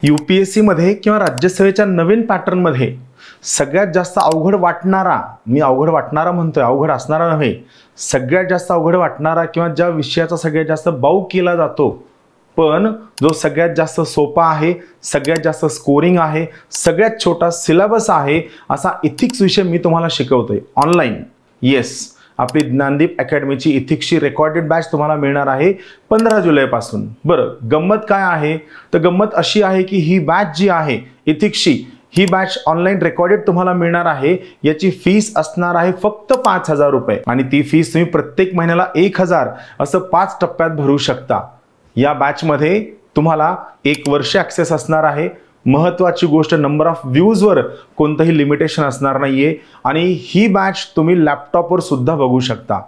UPSC मध्ये किंवा राज्यसेवेच्या नवीन पॅटर्नमध्ये सगळ्यात जास्त अवघड वाटणारा, मी अवघड वाटणारा म्हणतोय, अवघड असणारा नव्हे, सगळ्यात जास्त अवघड वाटणारा किंवा ज्या विषयाचा सगळ्यात जास्त बाऊ केला जातो, पण जो सगळ्यात जास्त सोपा आहे, सगळ्यात जास्त स्कोरिंग आहे, सगळ्यात छोटा सिलेबस आहे, असा इथिक्स विषय मी तुम्हाला शिकवतोय ऑनलाईन. येस, आपली ज्ञानदीप अकॅडमीची इथिक्सची रेकॉर्डेड बॅच तुम्हाला मिळणार आहे 15 जुलैपासून. बरं, गंमत काय आहे? तर गंमत अशी आहे की ही बॅच जी आहे इथिक्सची, ही बॅच ऑनलाईन रेकॉर्डेड तुम्हाला मिळणार आहे. याची फीस असणार आहे फक्त 5,000 रुपये आणि ती फीस तुम्ही प्रत्येक महिन्याला 1,000 असं 5 टप्प्यात भरू शकता. या बॅचमध्ये तुम्हाला 1 वर्ष ॲक्सेस असणार आहे. महत्त्वाची गोष्ट, नंबर ऑफ व्ह्यूजवर कोणतंही लिमिटेशन असणार नाहीये आणि ही बॅच तुम्ही लॅपटॉपवर सुद्धा बघू शकता.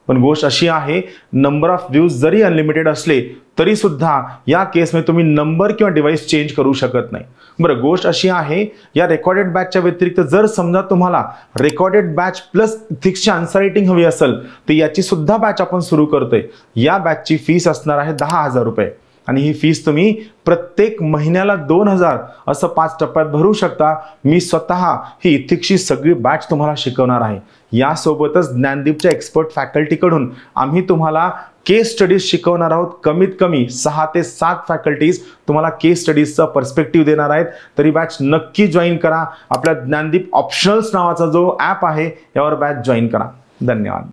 पण गोष्ट अशी आहे, नंबर ऑफ व्ह्यूज जरी अनलिमिटेड असले तरी सुद्धा या केसमध्ये तुम्ही नंबर किंवा डिव्हाइस चेंज करू शकत नाही. बरं, गोष्ट अशी आहे, या रेकॉर्डेड बॅचच्या व्यतिरिक्त जर समजा तुम्हाला रेकॉर्डेड बॅच प्लस इथिक्सची आन्सर रायटिंग हवी असेल तर याची सुद्धा बॅच आपण सुरू करतोय. या बॅचची फीस असणार आहे 10,000 रुपये आणि ही फीस तुम्ही प्रत्येक महिन्याला 2,000 असं 5 टप्प्यात भरू शकता. मी स्वतः ही इथिक्सची सगळी बॅच तुम्हाला शिकवणार आहे. यासोबतच ज्ञानदीपच्या एक्सपर्ट फॅकल्टीकडून आम्ही तुम्हाला केस स्टडीज शिकवणार आहोत. कमीत कमी 6 ते 7 फॅकल्टीज तुम्हाला केस स्टडीजचा पर्स्पेक्टिव्ह देणार आहेत. तरी बॅच नक्की जॉईन करा. आपल्या ज्ञानदीप ऑप्शनल्स नावाचा जो ॲप आहे यावर बॅच जॉईन करा. धन्यवाद.